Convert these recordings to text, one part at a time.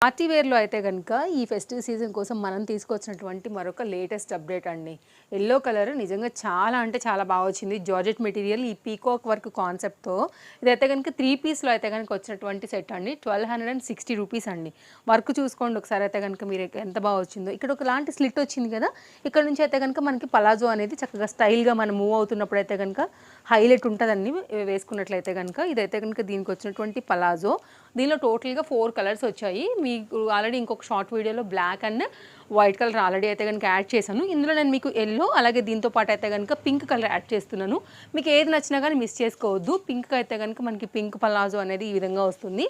Party వేర్‌లో అయితే గనుక ఈ ఫెస్టివ్ సీజన్ కోసం మనం తీసుకొచ్చినటువంటి మరొక లేటెస్ట్ అప్డేట్ అండి. యెల్లో కలర్ నిజంగా చాలా అంటే చాలా బాగా వచ్చింది. జార్జెట్ మెటీరియల్ ఈ పీకాక్ వర్క్ కాన్సెప్ట్‌తో ఇదైతే గనుక 3 పీస్‌లో అయితే గనుక వచ్చినటువంటి సెట్ అండి. 1260 రూపీస్ అండి. వర్క్ చూసుకోండి ఒకసారి అయితే గనుక మీరు ఎంత బాగా వచ్చిందో. ఇక్కడ ఒకలాంటి స్లిట్ వచ్చింది కదా! ఇక్కడ నుంచి అయితే గనుక మనకి పలాజో అనేది చక్కగా స్టైల్‌గా మనం మూవ్ అవుతున్నప్పుడు అయితే గనుక హైలైట్ ఉంటదండి వేసుకున్నట్లయితే గనుక. ఇదైతే గనుక దీనికి వచ్చినటువంటి పలాజో. దీనిలో టోటల్‌గా 4 కలర్స్ వచ్చాయి. మీకు ఆల్రెడీ ఇంకొక షార్ట్ వీడియోలో black and white colour already అయితే గనుక యాడ్ చేశాను. ఇందులో నేను మీకు యెల్లో అలాగే దీంతో పాటు అయితే గనుక పింక్ కలర్ యాడ్ చేస్తున్నాను. మీకు ఏది నచ్చినా గానీ మిస్ చేసుకోవద్దు. పింక్ అయితే గనుక మనకి పింక్ పలాజో అనేది ఈ విధంగా వస్తుంది.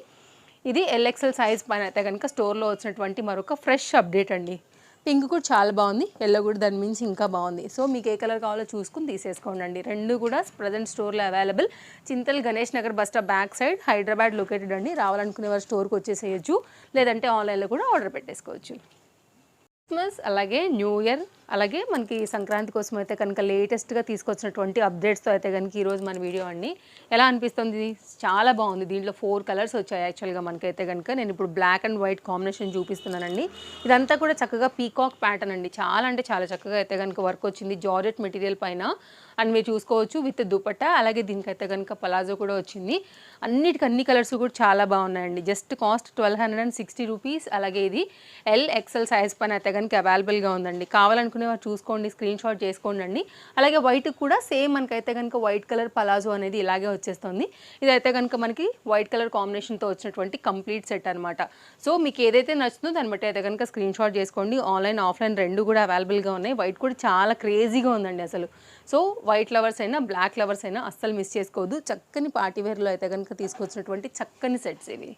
ఇది ఎల్ఎక్స్ఎల్ సైజ్ పైన అయితే గనుక స్టోర్‌లో వచ్చినటువంటి మరొక ఫ్రెష్ అప్డేట్ అండి. పింక్ కూడా చాలా బాగుంది. యెల్లో కూడా దాని మించి ఇంకా బాగుంది. సో మీకు ఏ కలర్ కావాలో చూసుకొని తీసేసుకోండి. రెండు కూడా ప్రజెంట్ స్టోర్‌లో available. Chintal Ganesh Nagar bus stop back side Hyderabad located అండి. రావాలనుకునే వారు స్టోర్‌కి వచ్చేసేయచ్చు. లేదంటే ఆన్లైన్‌లో కూడా ఆర్డర్ పెట్టేసుకోవచ్చు. క్రిస్మస్ అలాగే న్యూ ఇయర్ అలాగే మనకి సంక్రాంతి కోసం అయితే కనుక లేటెస్ట్గా తీసుకొచ్చినటువంటి అప్డేట్స్తో అయితే కనుక ఈరోజు మన వీడియో అండి. ఎలా అనిపిస్తుంది? చాలా బాగుంది. దీంట్లో 4 కలర్స్ వచ్చాయి యాక్చువల్గా మనకైతే కనుక. నేను ఇప్పుడు బ్లాక్ అండ్ వైట్ కాంబినేషన్ చూపిస్తున్నానండి. ఇదంతా కూడా చక్కగా పీకాక్ ప్యాటర్న్ అండి. చాలా అంటే చాలా చక్కగా అయితే కనుక వర్క్ వచ్చింది జార్జెట్ మెటీరియల్ పైన. అండ్ మీరు చూసుకోవచ్చు విత్ దుపట్టా అలాగే దీనికైతే కనుక పలాజో కూడా వచ్చింది. అన్ని కలర్స్ కూడా చాలా బాగున్నాయండి. Just cost 1260 rupees. అలాగే ఇది ఎల్ఎక్స్ఎల్ సైజ్ పైన అయితే కనుక అవైలబుల్గా ఉందండి. కావాలనుకునే వారు చూసుకోండి, స్క్రీన్ షాట్ చేసుకోండి. అలాగే వైట్ కూడా సేమ్ మనకైతే కనుక వైట్ కలర్ పలాజో అనేది ఇలాగే వచ్చేస్తుంది. ఇదైతే కనుక మనకి వైట్ కలర్ కాంబినేషన్తో వచ్చినటువంటి కంప్లీట్ సెట్ అనమాట. సో మీకు ఏదైతే నచ్చుతుందో దాన్ని బట్టి అయితే కనుక స్క్రీన్ షాట్ చేసుకోండి. ఆన్లైన్ ఆఫ్లైన్ రెండు కూడా అవైలబుల్గా ఉన్నాయి. వైట్ కూడా చాలా క్రేజీగా ఉందండి అసలు. సో వైట్ లవర్స్ అయినా బ్లాక్ లవర్స్ అయినా అస్సలు మిస్ చేసుకోవద్దు. చక్కని పార్టీ వేర్లో అయితే కనుక తీసుకొచ్చినటువంటి చక్కని సెట్స్ ఇవి.